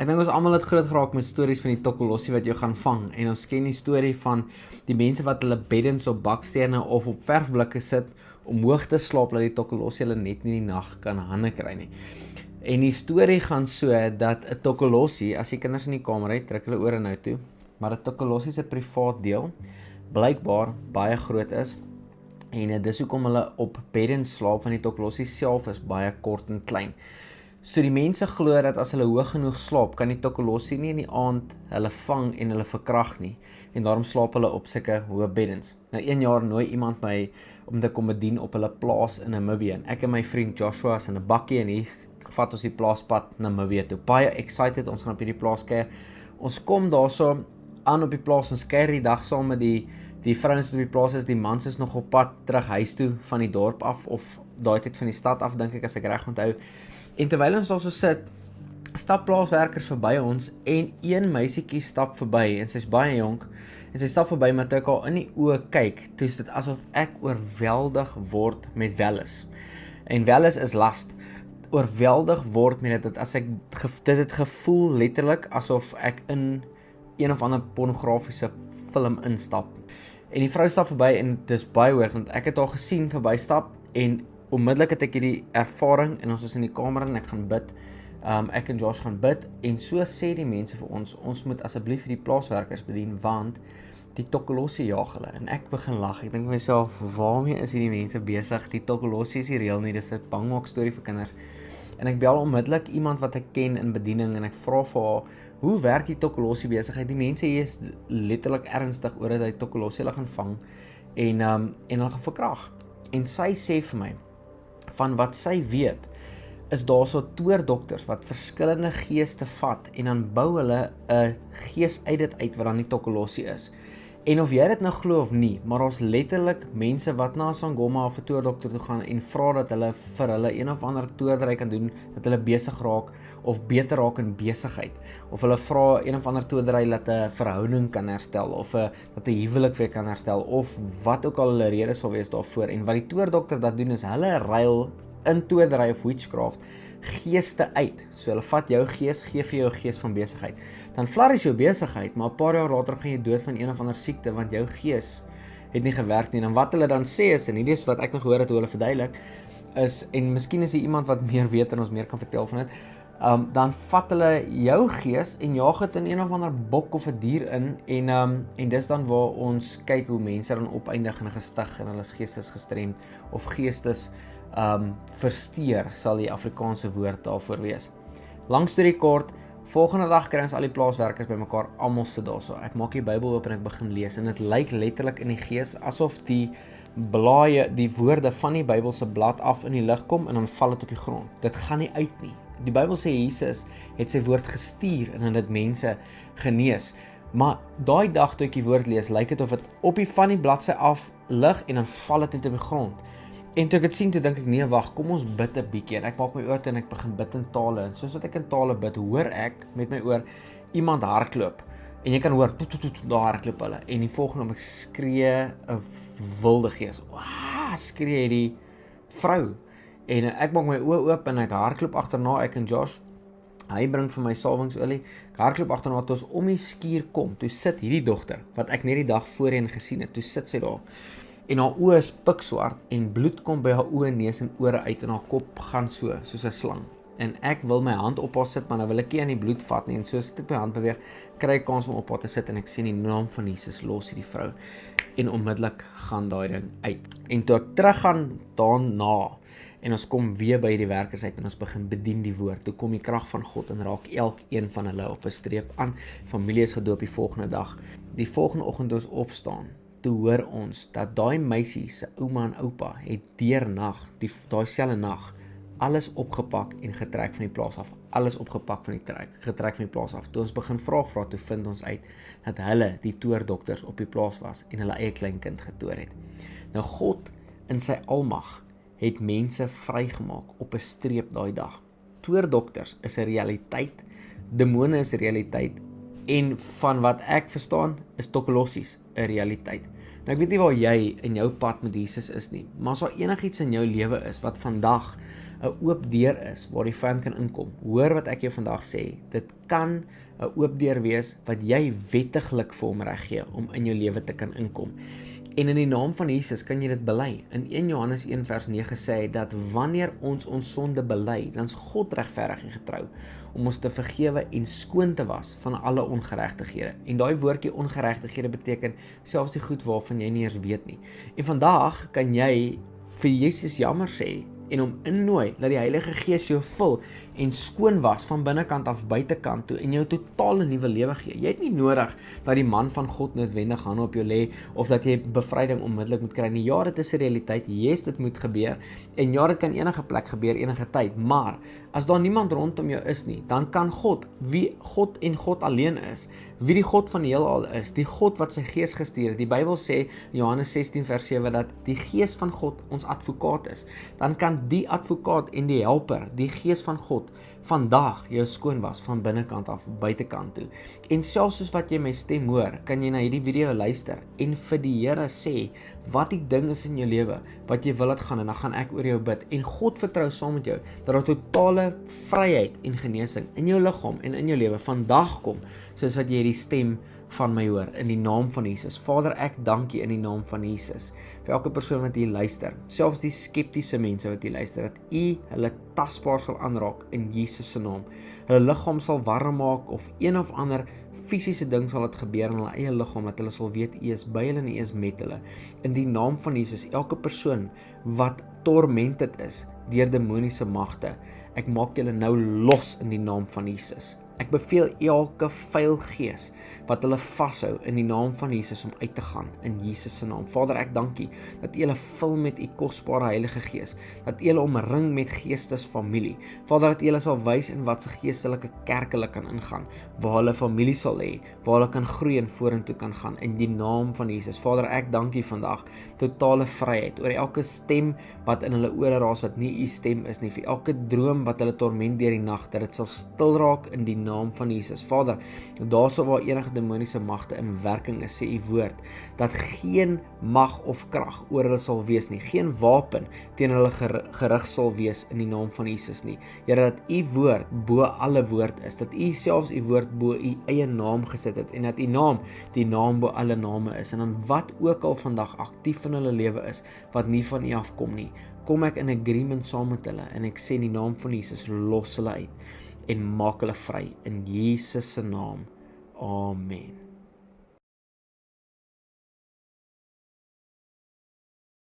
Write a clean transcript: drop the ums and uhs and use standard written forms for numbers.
Ek dink ons almal het groot geraak met stories van die tokkolossie wat jou gaan vang en ons ken die storie van die mense wat hulle beddens op bakstene of op verfblikke sit om hoog te slaap dat die tokkolossie hulle net nie die nag kan hande kry nie. En die storie gaan so dat 'n tokkolossie, as jy kinders in die kamer het, trek hulle ore nou toe, maar 'n tokkolossie se privaat deel blykbaar baie groot is en dis hoekom hulle op beddens slaap, want die tokkolossie self is baie kort en klein. So die mense glo dat as hulle hoog genoeg slaap, kan die tokkolossie nie in die aand hulle vang en hulle verkrag nie. En daarom slaap hulle op sulke hoë beddens. Nou 1 jaar nooi iemand my om te kom bedien op hulle plaas in Namibië. En ek en my vriend Joshua is in 'n bakkie en hier vat ons die plaaspad Namibië toe. Baie excited, ons gaan op hierdie plaas kuier. Ons kom daarso aan op die plaas, ons kuier die dag saam met die vrouens wat op die plaas is, die mans is nog op pad terug huis toe van die dorp af of daai tyd van die stad af, dink ek as ek reg onthou. En terwyl ons daar so sit, stap plaaswerkers verby ons en een meisietjie stap verby en sy's baie jonk en sy stap verby maar toe ek haar in die oë kyk, toe is dit asof ek oorweldig word met welis. En welis is last. Oorweldig word met dit as ek dit het gevoel letterlik asof ek in een of ander pornografiese film instap. En die vrou stap verby en dis baie weird want ek het haar gesien verby stap en onmiddellik het ek hierdie ervaring en ons is in die kamer en ek gaan bid. Ek en Josh gaan bid en so sê die mense vir ons moet asseblief vir die plaaswerkers bedien want die tokkolossie jaag hulle. En ek begin lag. Ek dink vir myself, waarmee is hierdie mense besig? Die tokkolossie is nie reël nie, dis 'n bangmaak storie vir kinders. En ek bel onmiddellik iemand wat ek ken in bediening en ek vra vir haar, hoe werk die tokkolossie besigheid? Die mense hier is letterlik ernstig oor dat hy tokkolossie hulle gaan vang en hulle gaan verkrag. En sy sê vir my, van wat sy weet, is daar so toordokters wat verskillende geeste vat en dan bou hulle 'n gees uit dit uit wat dan die tokkolossie is. En of jy dit nou glo of nie, maar ons letterlik mense wat na Sangoma of 'n toordokter toe gaan en vra dat hulle vir hulle een of ander toordery kan doen, dat hulle besig raak of beter raak in besigheid. Of hulle vra een of ander toordery dat 'n verhouding kan herstel of dat 'n huwelik weer kan herstel of wat ook al hulle rede sal wees daarvoor. En wat die toordokter dat doen is hulle ruil in toordery of witchcraft geeste uit. So hulle vat jou gees, gee vir jou gees van besigheid. Dan flourish jou besigheid, maar 'n paar jaar later gaan jy dood van een of ander siekte want jou gees het nie gewerk nie. En wat hulle dan sê is, en hierdie is wat ek nog gehoor het hoe hulle verduidelik, is, en miskien is hier iemand wat meer weet en ons meer kan vertel van dit, dan vat hulle jou gees en jaag dit in een of ander bok of 'n dier in en dis dan waar ons kyk hoe mense dan opeindig in 'n gestig en hulle is geestes gestremd of geestes versteur sal die Afrikaanse woord daarvoor wees. Lang storie kort, volgende dag kry ons al die plaaswerkers bymekaar, almal sit daarso. Ek maak die Bybel oop en ek begin lees en dit lyk letterlik in die gees asof die blaaie, die woorde van die Bybel se blad af in die lug kom en dan val dit op die grond. Dit gaan nie uit nie. Die Bybel sê Jesus het sy woord gestuur en dit mense genees. Maar daai dag toe ek die woord lees, lyk dit of dit op die van die bladsy af lig en dan val dit net op die grond. En toe ek dit sien, toe dink ek, nee wag, kom ons bid 'n bietjie. En ek maak my oor toe en ek begin bid in tale. En soos wat ek in tale bid, hoor ek met my oor iemand hardloop. En jy kan hoor, daar hardloop hulle. En die volgende oomblik skree 'n wilde gees. Waaah, skree die vrou. En ek maak my oë oop en ek hardloop agterna, ek en Josh. Hy bring vir my salwingsolie. Ek hardloop agterna toe ons om die skuur kom. Toe sit hierdie dogter wat ek net die dag voorheen gesien het. Toe sit sy daar. En haar oë is pikswart en bloed kom by haar oë, neus en ore uit en haar kop gaan soos 'n slang. En ek wil my hand op haar sit, maar nou wil ek nie aan die bloed vat nie. En soos ek my hand beweeg, kry ek kans om op haar te sit en ek sien die naam van Jesus los hierdie vrou. En onmiddellik gaan daai ding uit. En toe ek teruggaan daarna en ons kom weer by die werkers uit en ons begin bedien die woord. Toe kom die krag van God en raak elkeen van hulle op 'n streep aan. Familie is gedoop die volgende dag. Die volgende oggend toe ons opstaan, toe hoor ons dat daai meisie se ouma en oupa het deernag, daai selfde nag, alles opgepak en getrek van die plaas af. Alles opgepak van die getrek van die plaas af. Toe ons begin vra, toe vind ons uit dat hulle die toordokters op die plaas was en hulle eie kleinkind getoor het. Nou God in sy almag het mense vrygemaak op 'n streep daai dag. Toordokters is 'n realiteit, demone is 'n realiteit en van wat ek verstaan is tokkolossies 'n realiteit. Nou ek weet nie waar jy in jou pad met Jesus is nie, maar as daar enigiets in jou lewe is wat vandag 'n oop deur is waar die vyand kan inkom. Hoor wat ek jou vandag sê, dit kan 'n oop deur wees wat jy wettiglik vir hom reg gee om in jou lewe te kan inkom. En in die naam van Jesus kan jy dit bely. In 1 Johannes 1 vers 9 sê hy dat wanneer ons sonde bely, dan is God regverdig en getrou om ons te vergewe en skoon te was van alle ongeregtighede. En daai woordjie ongeregtighede beteken selfs die goed waarvan jy nie eers weet nie. En vandag kan jy vir Jesus jammer sê en hom innooi dat die Heilige Gees jou vul en skoon was van binnekant af buitekant toe en jou totale nuwe lewe gee. Jy het nie nodig dat die man van God noodwendig hande op jou lê of dat jy bevryding onmiddellik moet kry nie. Ja, dit is 'n realiteit. Yes, dit moet gebeur. En ja, dit kan enige plek gebeur, enige tyd. Maar as daar niemand rondom jou is nie, dan kan God, wie God en God alleen is, wie die God van die heelal is, die God wat sy Gees gestuur het. Die Bybel sê in Johannes 16 vers 7 dat die Gees van God ons advokaat is. Dan kan die advokaat en die helper, die Gees van God, vandag jou skoon was van binnekant af buitekant toe. En selfs soos wat jy my stem hoor, kan jy na hierdie video luister en vir die Here sê wat die ding is in jou lewe wat jy wil laat gaan, en dan gaan ek oor jou bid en God vertrou saam met jou dat daar totale vryheid en genesing in jou liggaam en in jou lewe vandag kom, soos wat jy die stem van my hoor, in die naam van Jesus. Vader, ek dank U in die naam van Jesus, vir elke persoon wat hier luister, selfs die skeptiese mense wat hier luister, dat U hulle tasbaar sal aanraak in Jesus se naam. Hulle liggaam sal warm maak, of een of ander fisiese ding sal dit gebeur in hulle eie liggaam, dat hulle sal weet U is by hulle en U is met hulle. In die naam van Jesus, elke persoon wat tormented is deur demoniese magte, ek maak julle nou los in die naam van Jesus. Ek beveel elke vuil gees wat hulle vashou in die naam van Jesus om uit te gaan in Jesus se naam. Vader, ek dank U dat U hulle vul met U kosbare Heilige Gees, dat U hulle omring met geestesfamilie. Vader, dat U hulle sal wys in wat se geestelike kerk hulle kan ingaan, waar hulle familie sal hê, waar hulle kan groei en vorentoe kan gaan in die naam van Jesus. Vader, ek dank U vandag totale vryheid oor elke stem wat in hulle ore raas wat nie U stem is nie, vir elke droom wat hulle torment deur die nag, dat dit sal stil raak in die naam van Jesus. Vader, daarso waar enige demoniese magte in werking is, sê U woord, dat geen mag of krag oor hulle sal wees nie, geen wapen teen hulle gerig sal wees in die naam van Jesus nie. Here, dat U woord bo alle woord is, dat U selfs U woord bo U eie naam gesit het, en dat U naam die naam bo alle name is, en dan wat ook al vandag aktief in hulle lewe is, wat nie van U afkom nie, kom ek in agreement saam met hulle, en ek sê in die naam van Jesus, los hulle uit, en maak hulle vry, in Jesus se naam, amen.